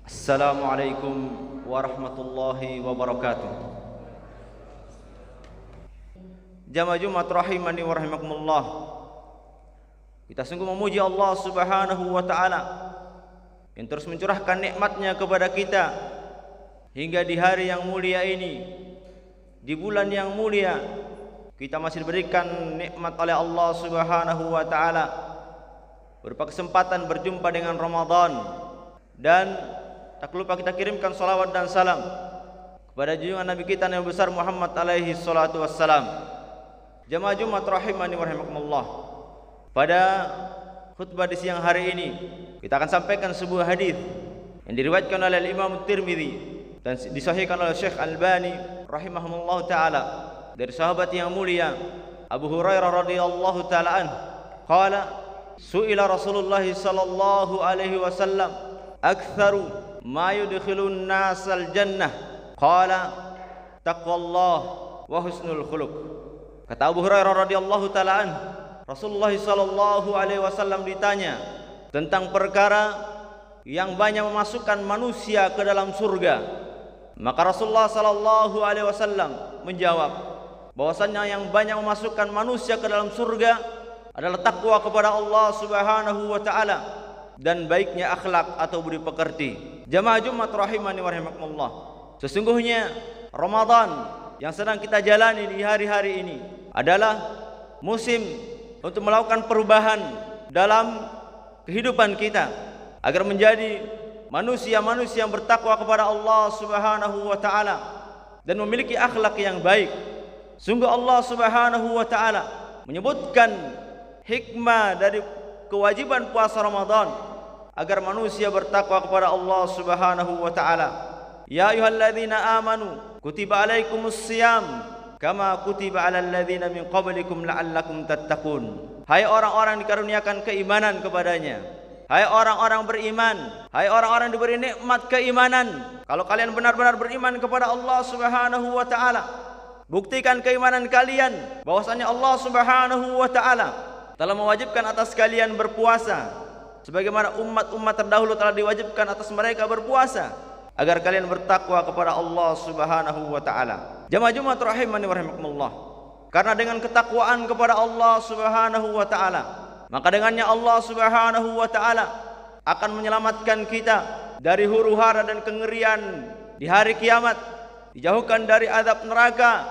Assalamualaikum warahmatullahi wabarakatuh. Jamaah Jumat rahimani wa rahimakumullah. Kita sungguh memuji Allah Subhanahu wa taala yang terus mencurahkan nikmatnya kepada kita hingga di hari yang mulia ini, di bulan yang mulia, kita masih diberikan nikmat oleh Allah Subhanahu wa taala berupa kesempatan berjumpa dengan Ramadan. Dan tak lupa kita kirimkan salawat dan salam kepada junjungan Nabi kita Nabi besar Muhammad alaihi salatu wassalam. Jamaah Jumat rahimani wa rahimakumullah. Pada khutbah di siang hari ini kita akan sampaikan sebuah hadis yang diriwayatkan oleh Imam Tirmidzi dan disahihkan oleh Syekh Albani rahimahullah taala dari sahabat yang mulia Abu Hurairah radhiyallahu taala anhu qala su'ila Rasulullah sallallahu alaihi wasallam aktsaru ma yudkhilun nasal jannah qala taqwallah wa husnul khuluq. Kata Abu Hurairah radhiyallahu taala anhu, Rasulullah sallallahu alaihi wasallam ditanya tentang perkara yang banyak memasukkan manusia ke dalam surga. Maka Rasulullah sallallahu alaihi wasallam menjawab bahwasanya yang banyak memasukkan manusia ke dalam surga adalah takwa kepada Allah Subhanahu wa taala dan baiknya akhlak atau budi pekerti. Jamaah Jumat rahimani wa rahimakumullah. Sesungguhnya Ramadan yang sedang kita jalani di hari-hari ini adalah musim untuk melakukan perubahan dalam kehidupan kita agar menjadi manusia-manusia yang bertakwa kepada Allah Subhanahu wa taala dan memiliki akhlak yang baik. Sungguh Allah Subhanahu wa taala menyebutkan hikmah dari kewajiban puasa Ramadan agar manusia bertakwa kepada Allah Subhanahu wa taala. Ya ayyuhalladzina amanu kutiba alaikumus shiyam kama kutiba alal ladzina min qablikum la'allakum tattaqun. Hai orang-orang dikaruniakan keimanan kepadanya, hai orang-orang beriman, hai orang-orang diberi nikmat keimanan, kalau kalian benar-benar beriman kepada Allah Subhanahu wa taala, buktikan keimanan kalian bahwasanya Allah Subhanahu wa taala telah mewajibkan atas kalian berpuasa sebagaimana umat-umat terdahulu telah diwajibkan atas mereka berpuasa agar kalian bertakwa kepada Allah Subhanahu wa taala. Jamaah Jumat rahimani wa rahimakumullah. Karena dengan ketakwaan kepada Allah Subhanahu wa taala, maka dengannya Allah Subhanahu wa taala akan menyelamatkan kita dari huru-hara dan kengerian di hari kiamat, dijauhkan dari azab neraka.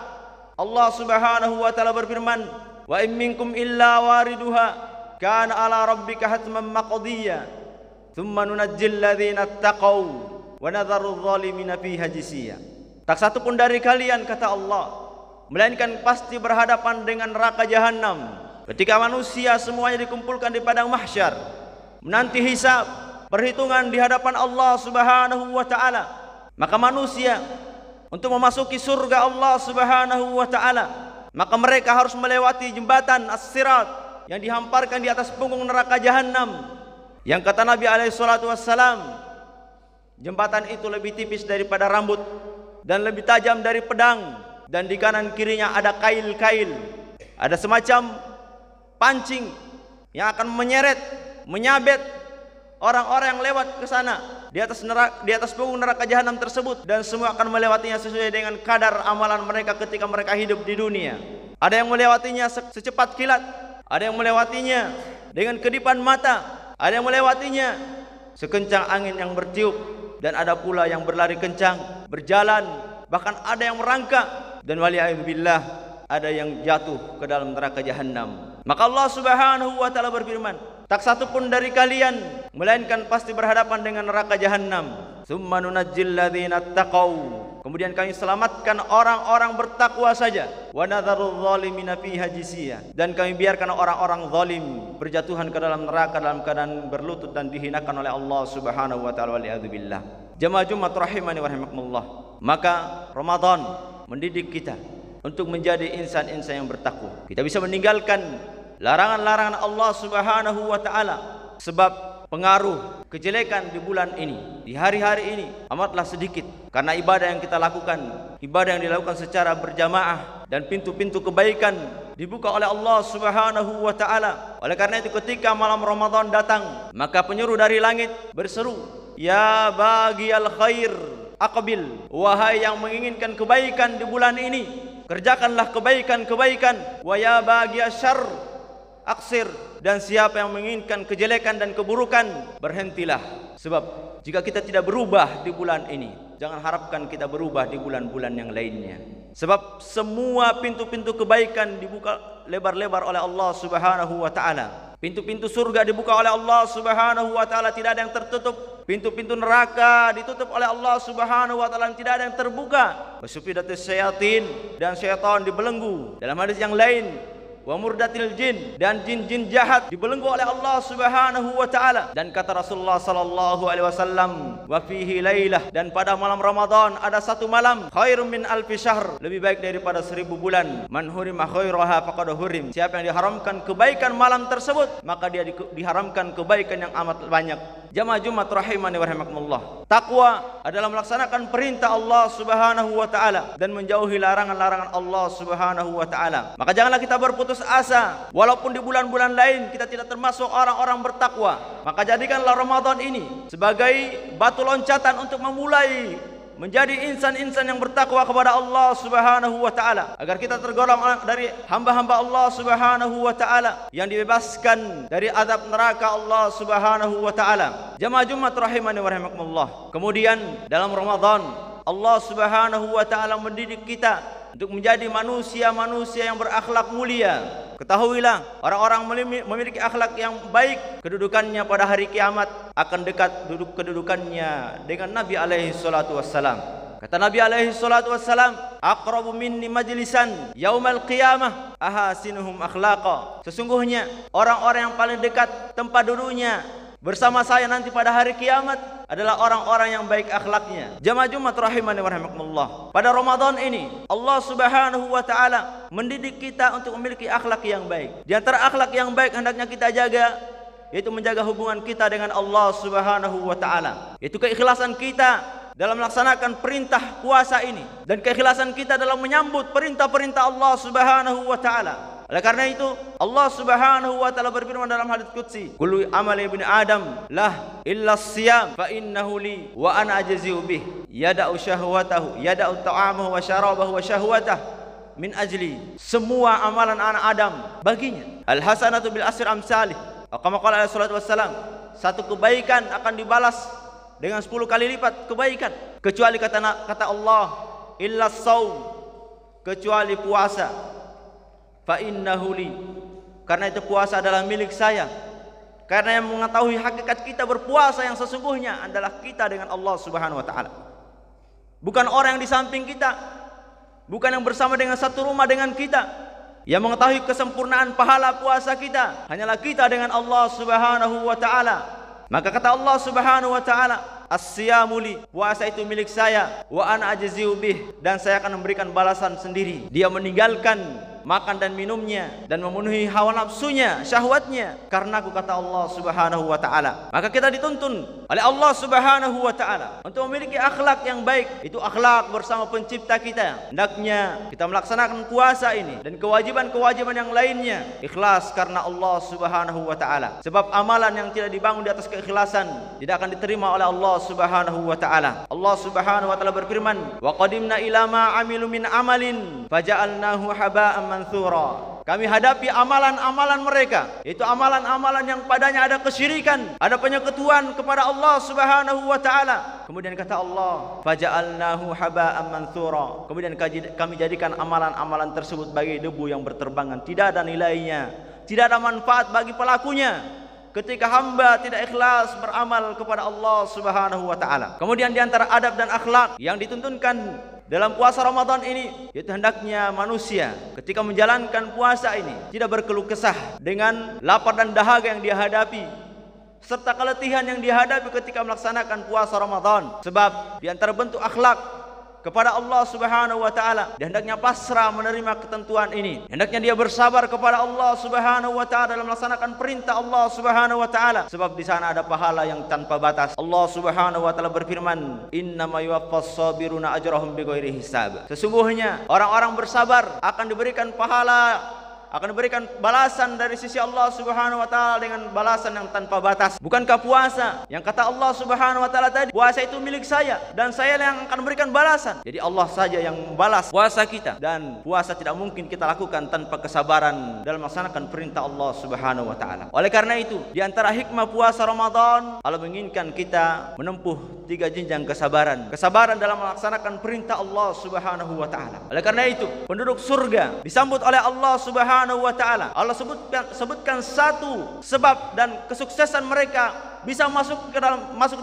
Allah Subhanahu wa taala berfirman, "Wa in minkum illa wariduha kana ala rabbika hatman maqdiya thumma nunajjil ladzina taqaw wa nadharu adh-dhalimina fiha jisiya." Tak satu pun dari kalian, kata Allah, melainkan pasti berhadapan dengan neraka jahanam ketika manusia semuanya dikumpulkan di padang mahsyar menanti hisab, perhitungan di hadapan Allah Subhanahu wa taala. Maka manusia untuk memasuki surga Allah Subhanahu wa taala, maka mereka harus melewati jembatan as-sirat yang dihamparkan di atas punggung neraka jahanam, yang kata Nabi alaihi salatu wassalam, jembatan itu lebih tipis daripada rambut dan lebih tajam dari pedang, dan di kanan kirinya ada kail-kail, ada semacam pancing yang akan menyeret, menyabet orang-orang yang lewat ke sana di atas punggung neraka jahanam tersebut, dan semua akan melewatinya sesuai dengan kadar amalan mereka ketika mereka hidup di dunia. Ada yang melewatinya secepat kilat, ada yang melewatinya dengan kedipan mata, ada yang melewatinya sekencang angin yang bertiup, dan ada pula yang berlari kencang, berjalan, bahkan ada yang merangkak, dan waliyadzubillah ada yang jatuh ke dalam neraka jahanam. Maka Allah Subhanahu wa taala berfirman, tak satu pun dari kalian melainkan pasti berhadapan dengan neraka jahanam. Tsumma nunajjil ladzina taqaw, kemudian kami selamatkan orang-orang bertakwa saja. Wa nadharul zalimina fiha jisiya, dan kami biarkan orang-orang zalim berjatuhan ke dalam neraka dalam keadaan berlutut dan dihinakan oleh Allah Subhanahu wa taala waliyadzubillah. Jamaah Jumat rahimani wa rahimakumullah. Maka Ramadan mendidik kita untuk menjadi insan-insan yang bertakwa. Kita bisa meninggalkan larangan-larangan Allah Subhanahu wa taala sebab pengaruh kejelekan di bulan ini, di hari-hari ini amatlah sedikit, karena ibadah yang kita lakukan, ibadah yang dilakukan secara berjamaah, dan pintu-pintu kebaikan dibuka oleh Allah Subhanahu wa taala. Oleh karena itu ketika malam Ramadan datang, maka penyeru dari langit berseru, Ya baghiyal khair aqbil, wahai yang menginginkan kebaikan di bulan ini, kerjakanlah kebaikan-kebaikan. Wa ya baghiyasy syarr aksir, dan siapa yang menginginkan kejelekan dan keburukan, berhentilah. Sebab jika kita tidak berubah di bulan ini, jangan harapkan kita berubah di bulan-bulan yang lainnya. Sebab semua pintu-pintu kebaikan dibuka lebar-lebar oleh Allah Subhanahu wa taala. Pintu-pintu surga dibuka oleh Allah Subhanahu wa taala, tidak ada yang tertutup. Pintu-pintu neraka ditutup oleh Allah Subhanahu wa taala, tidak ada yang terbuka. Wasufidatis syayatin, dan syaitan dibelenggu. Dalam hadis yang lain, wa murdatil jin, dan jin-jin jahat dibelenggu oleh Allah Subhanahu wa taala. Dan kata Rasulullah sallallahu alaihi wasallam, wa fihi lailah, dan pada malam Ramadan ada satu malam, khairum min alfi syahr, lebih baik daripada 1000 bulan. Man hurima khairaha faqad hurim, siapa yang diharamkan kebaikan malam tersebut, maka dia diharamkan kebaikan yang amat banyak. Jamaah Jumat rahimani wa rahimakumullah. Takwa adalah melaksanakan perintah Allah Subhanahu wa taala dan menjauhi larangan-larangan Allah Subhanahu wa taala. Maka janganlah kita berputus asa walaupun di bulan-bulan lain kita tidak termasuk orang-orang bertakwa. Maka jadikanlah Ramadan ini sebagai batu loncatan untuk memulai menjadi insan-insan yang bertakwa kepada Allah Subhanahu wa taala, agar kita tergolong dari hamba-hamba Allah Subhanahu wa taala yang dibebaskan dari azab neraka Allah Subhanahu wa taala. Jamaah Jumat rahimani wa rahimakumullah. Kemudian dalam Ramadan Allah Subhanahu wa taala mendidik kita untuk menjadi manusia-manusia yang berakhlak mulia. Ketahuilah, orang-orang memiliki akhlak yang baik, kedudukannya pada hari kiamat akan dekat kedudukannya dengan Nabi alaihi salatu wassalam. Kata Nabi alaihi salatu wassalam, aqrabu minni majlisan yaumal qiyamah ahasinuhum akhlaqa. Sesungguhnya orang-orang yang paling dekat tempat duduknya bersama saya nanti pada hari kiamat adalah orang-orang yang baik akhlaknya. Jamaah Jumat rahimani wa rahimakumullah. Pada Ramadan ini Allah Subhanahu wa taala mendidik kita untuk memiliki akhlak yang baik. Di antara akhlak yang baik hendaknya kita jaga, yaitu menjaga hubungan kita dengan Allah Subhanahu wa taala. Itu keikhlasan kita dalam melaksanakan perintah puasa ini, dan keikhlasan kita dalam menyambut perintah-perintah Allah Subhanahu wa taala. Oleh karena itu Allah Subhanahu wa taala berfirman dalam hadits qudsi, kullu amali ibni adam lah illa siyam fa innahu li wa ana ajzi'u bih, yada'u syahwatahu, yada'u ta'amahu wa syarabahu wa syahwatahu min ajli. Semua amalan anak Adam baginya. Al hasanatu bil asri amsalih. Kama qala alaihi salatu wassalam, satu kebaikan akan dibalas dengan 10 kali lipat kebaikan, kecuali kata Allah, illa saum, kecuali puasa. Fa innahu li, karena itu puasa adalah milik saya. Karena yang mengetahui hakikat kita berpuasa yang sesungguhnya adalah kita dengan Allah Subhanahu wa taala. Bukan orang yang di samping kita, bukan yang bersama dengan satu rumah dengan kita. Yang mengetahui kesempurnaan pahala puasa kita hanyalah kita dengan Allah Subhanahu wa taala. Maka kata Allah Subhanahu wa taala, as-siyamu li, puasa itu milik saya, wa ana ajzi'u bih, dan saya akan memberikan balasan sendiri. Dia meninggalkan makan dan minumnya dan memenuhi hawa nafsunya, syahwatnya, karena aku kata Allah Subhanahu wa taala. Maka kita dituntun oleh Allah Subhanahu wa taala untuk memiliki akhlak yang baik. Itu akhlak bersama pencipta kita. Hendaknya kita melaksanakan puasa ini dan kewajiban-kewajiban yang lainnya ikhlas karena Allah Subhanahu wa taala. Sebab amalan yang tidak dibangun di atas keikhlasan tidak akan diterima oleh Allah Subhanahu wa taala. Allah Subhanahu wa taala berfirman, wa qadimna ila ma amilu min amalin faja'alnahu haba'an mansura. Kami hadapi amalan-amalan mereka, yaitu amalan-amalan yang padanya ada kesyirikan, ada penyekutuan kepada Allah Subhanahu wa taala. Kemudian kata Allah, faja'alnahu haba'an mansura. Kemudian kami jadikan amalan-amalan tersebut bagi debu yang berterbangan, tidak ada nilainya, tidak ada manfaat bagi pelakunya ketika hamba tidak ikhlas beramal kepada Allah Subhanahu wa taala. Kemudian di antara adab dan akhlak yang dituntunkan dalam puasa Ramadan ini, yaitu hendaknya manusia ketika menjalankan puasa ini tidak berkeluh kesah dengan lapar dan dahaga yang dia hadapi, serta keletihan yang dihadapi ketika melaksanakan puasa Ramadan. Sebab di antara bentuk akhlak kepada Allah Subhanahu wa taala, dia hendaknya pasrah menerima ketentuan ini. Hendaknya dia bersabar kepada Allah Subhanahu wa taala dalam melaksanakan perintah Allah Subhanahu wa taala, sebab di sana ada pahala yang tanpa batas. Allah Subhanahu wa taala berfirman, innama yuwaffas sabiruna ajrahum bighairi hisab. Sesungguhnya orang-orang bersabar akan diberikan pahala akan diberikan balasan dari sisi Allah Subhanahu wa taala dengan balasan yang tanpa batas. Bukankah puasa yang kata Allah Subhanahu wa taala tadi, puasa itu milik saya dan saya yang akan memberikan balasan. Jadi Allah saja yang membalas puasa kita, dan puasa tidak mungkin kita lakukan tanpa kesabaran dalam melaksanakan perintah Allah Subhanahu wa taala. Oleh karena itu, di antara hikmah puasa Ramadan, Allah menginginkan kita menempuh 3 jenjang kesabaran. Kesabaran dalam melaksanakan perintah Allah Subhanahu wa taala. Oleh karena itu, penduduk surga disambut oleh Allah Subhanahu wa taala. Allah sebutkan satu sebab dan kesuksesan mereka bisa masuk ke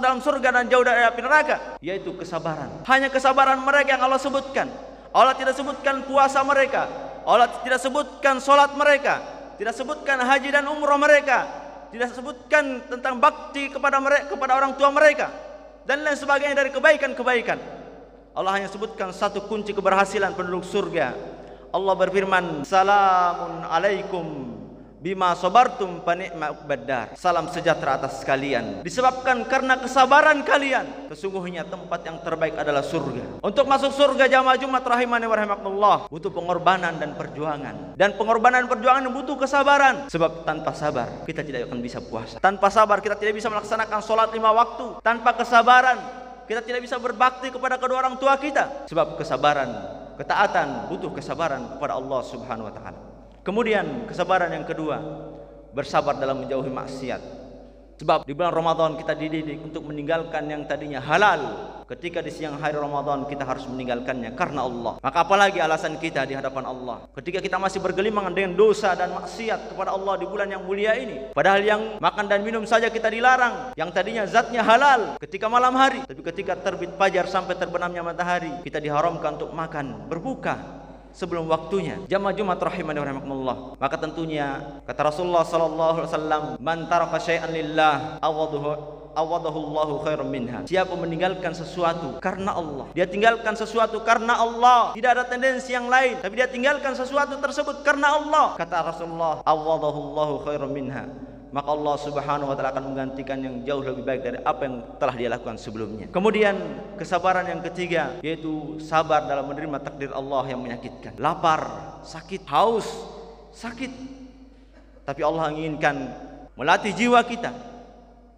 dalam surga dan jauh dari api neraka, yaitu kesabaran. Hanya kesabaran mereka yang Allah sebutkan. Allah tidak sebutkan puasa mereka, Allah tidak sebutkan salat mereka, tidak sebutkan haji dan umrah mereka, tidak sebutkan tentang bakti kepada orang tua mereka dan lain sebagainya dari kebaikan-kebaikan. Allah hanya sebutkan satu kunci keberhasilan penduduk surga. Allah berfirman, "Salamun alaikum bima sabartum fa ni'ma uqbaddar." Salam sejahtera atas kalian disebabkan karena kesabaran kalian, sesungguhnya tempat yang terbaik adalah surga. Untuk masuk surga jamaah Jumat rahimani wa rahimakumullah, butuh pengorbanan dan perjuangan. Dan pengorbanan dan perjuangan butuh kesabaran. Sebab tanpa sabar kita tidak akan bisa puasa. Tanpa sabar kita tidak bisa melaksanakan sholat 5 waktu. Tanpa kesabaran kita tidak bisa berbakti kepada kedua orang tua kita. Sebab kesabaran, ketaatan butuh kesabaran kepada Allah Subhanahu wa taala. Kemudian kesabaran yang kedua, bersabar dalam menjauhi maksiat. Sebab di bulan Ramadan kita dididik untuk meninggalkan yang tadinya halal. Ketika di siang hari Ramadan kita harus meninggalkannya karena Allah. Maka apalagi alasan kita di hadapan Allah ketika kita masih bergelimang dengan dosa dan maksiat kepada Allah di bulan yang mulia ini. Padahal yang makan dan minum saja kita dilarang, yang tadinya zatnya halal ketika malam hari, tapi ketika terbit fajar sampai terbenamnya matahari kita diharamkan untuk makan, berbuka sebelum waktunya. Jamaah Jumat rahimani wa rahimakumullah. Maka tentunya kata Rasulullah sallallahu alaihi wasallam, "Man taraka syai'an lillah awadahu Allahu khairan minha." Siapa meninggalkan sesuatu karena Allah, dia tinggalkan sesuatu karena Allah, tidak ada tendensi yang lain, tapi dia tinggalkan sesuatu tersebut karena Allah. Kata Rasulullah, "Awadahu Allahu khairan minha." Maka Allah Subhanahu wa taala akan menggantikan yang jauh lebih baik dari apa yang telah dia lakukan sebelumnya. Kemudian kesabaran yang ketiga, yaitu sabar dalam menerima takdir Allah yang menyakitkan. Lapar, sakit, haus, sakit. Tapi Allah inginkan melatih jiwa kita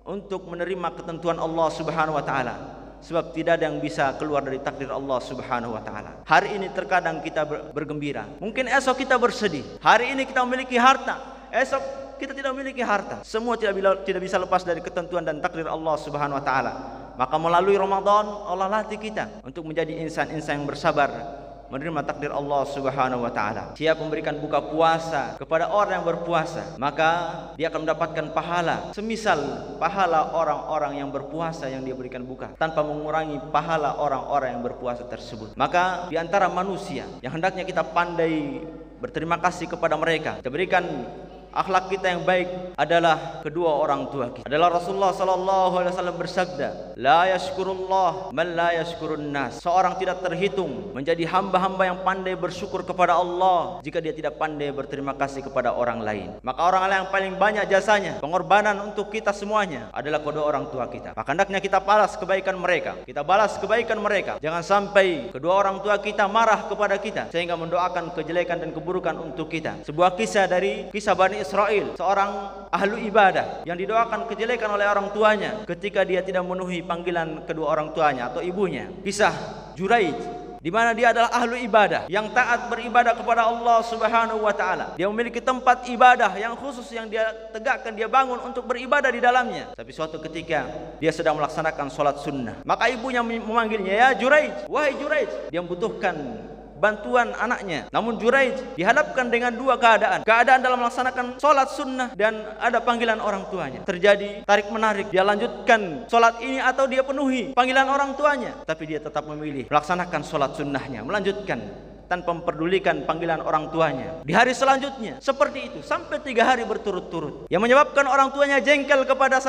untuk menerima ketentuan Allah Subhanahu wa taala. Sebab tidak ada yang bisa keluar dari takdir Allah Subhanahu wa taala. Hari ini terkadang kita bergembira, mungkin esok kita bersedih. Hari ini kita memiliki harta, esok kita tidak memiliki harta. Semua tidak bisa lepas dari ketentuan dan takdir Allah Subhanahu wa taala. Maka melalui Ramadan Allah latih kita untuk menjadi insan-insan yang bersabar menerima takdir Allah Subhanahu wa taala. Siapa memberikan buka puasa kepada orang yang berpuasa, maka dia akan mendapatkan pahala semisal pahala orang-orang yang berpuasa yang dia berikan buka, tanpa mengurangi pahala orang-orang yang berpuasa tersebut. Maka di antara manusia yang hendaknya kita pandai berterima kasih kepada mereka, kita berikan akhlak kita yang baik adalah kedua orang tua kita. Adalah Rasulullah sallallahu alaihi wasallam bersabda, "La yashkurullah man la yashkurun nas." Seorang tidak terhitung menjadi hamba-hamba yang pandai bersyukur kepada Allah jika dia tidak pandai berterima kasih kepada orang lain. Maka orang yang paling banyak jasanya, pengorbanan untuk kita semuanya adalah kedua orang tua kita. Maka hendaknya kita balas kebaikan mereka. Kita balas kebaikan mereka. Jangan sampai kedua orang tua kita marah kepada kita sehingga mendoakan kejelekan dan keburukan untuk kita. Sebuah kisah dari kisah Bani Israel, seorang ahlu ibadah yang didoakan kejelekan oleh orang tuanya ketika dia tidak memenuhi panggilan kedua orang tuanya atau ibunya. Kisah Juraij, di mana dia adalah ahlu ibadah yang taat beribadah kepada Allah Subhanahu wa taala. Dia memiliki tempat ibadah yang khusus yang dia tegakkan, dia bangun untuk beribadah di dalamnya. Tapi suatu ketika dia sedang melaksanakan sholat sunnah, maka ibunya memanggilnya, "Ya Juraij, wahai Juraij." Dia membutuhkan bantuan anaknya. Namun Juraij dihadapkan dengan dua keadaan. Keadaan dalam melaksanakan sholat sunnah dan ada panggilan orang tuanya. Terjadi tarik menarik. Dia lanjutkan sholat ini atau dia penuhi panggilan orang tuanya. Tapi dia tetap memilih melaksanakan sholat sunnahnya, melanjutkan tanpa memperdulikan panggilan orang tuanya. Di hari selanjutnya seperti itu sampai 3 hari berturut-turut, yang menyebabkan orang tuanya jengkel kepada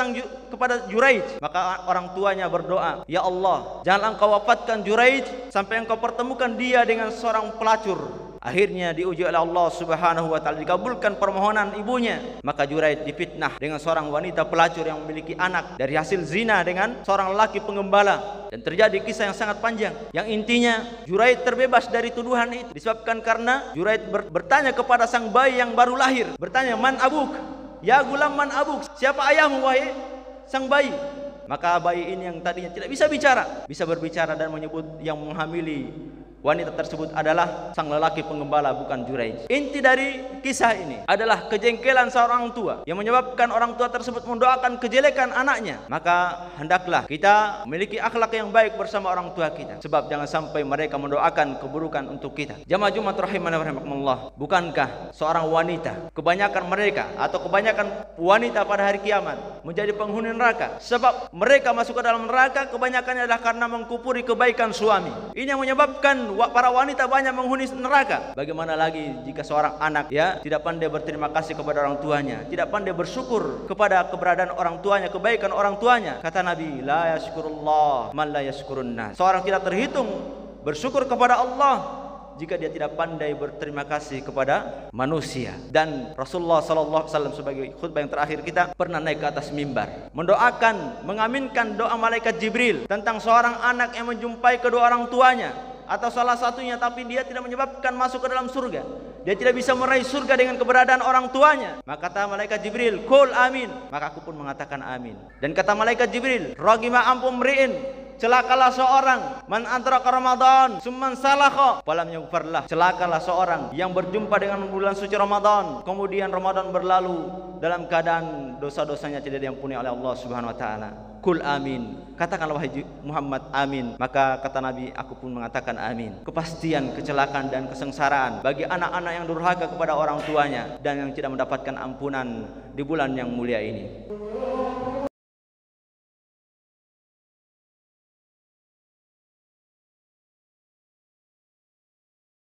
Juraij. Maka orang tuanya berdoa, "Ya Allah, jangan engkau wafatkan Juraij sampai engkau pertemukan dia dengan seorang pelacur Akhirnya diuji oleh Allah Subhanahu wa taala, dikabulkan permohonan ibunya. Maka Juraid difitnah dengan seorang wanita pelacur yang memiliki anak dari hasil zina dengan seorang lelaki pengembala. Dan terjadi kisah yang sangat panjang. Yang intinya Juraid terbebas dari tuduhan itu disebabkan karena Juraid bertanya kepada sang bayi yang baru lahir. Bertanya, "Man abuk? Ya gulam, man abuk?" Siapa ayahmu wahai sang bayi? Maka bayi ini yang tadinya tidak bisa bicara, bisa berbicara dan menyebut yang menghamili wanita tersebut adalah sang lelaki pengembala, bukan Juraij. Inti dari kisah ini adalah kejengkelan seorang tua yang menyebabkan orang tua tersebut mendoakan kejelekan anaknya. Maka hendaklah kita memiliki akhlak yang baik bersama orang tua kita, sebab jangan sampai mereka mendoakan keburukan untuk kita. Jamaah Jumat rahimani wa rahimakumullah, bukankah seorang wanita, kebanyakan mereka atau kebanyakan wanita pada hari kiamat menjadi penghuni neraka? Sebab mereka masuk ke dalam neraka kebanyakannya adalah karena mengkufuri kebaikan suami. Ini yang menyebabkan para wanita banyak menghuni neraka. Bagaimana lagi jika seorang anak tidak pandai berterima kasih kepada orang tuanya, tidak pandai bersyukur kepada keberadaan orang tuanya, kebaikan orang tuanya. Kata Nabi, la yashkurullah man la yashkurun nas. Seorang tidak terhitung bersyukur kepada Allah jika dia tidak pandai berterima kasih kepada manusia. Dan Rasulullah SAW sebagai khutbah yang terakhir kita pernah naik ke atas mimbar mendoakan, mengaminkan doa malaikat Jibril tentang seorang anak yang menjumpai kedua orang tuanya atau salah satunya, tapi dia tidak menyebabkan masuk ke dalam surga. Dia tidak bisa meraih surga dengan keberadaan orang tuanya. Maka kata malaikat Jibril, "Qul amin." Maka aku pun mengatakan amin. Dan kata malaikat Jibril, "Ragima ampun mri'in, celakalah seorang man adraka Ramadan summan salakha falam yughfarlah." Celakalah seorang yang berjumpa dengan bulan suci Ramadan, kemudian Ramadan berlalu dalam keadaan dosa-dosanya tidak diampuni oleh Allah Subhanahu wa taala. Kul amin. Katakanlah wahai Muhammad, amin. Maka kata Nabi, aku pun mengatakan amin. Kepastian kecelakaan dan kesengsaraan bagi anak-anak yang durhaka kepada orang tuanya dan yang tidak mendapatkan ampunan di bulan yang mulia ini.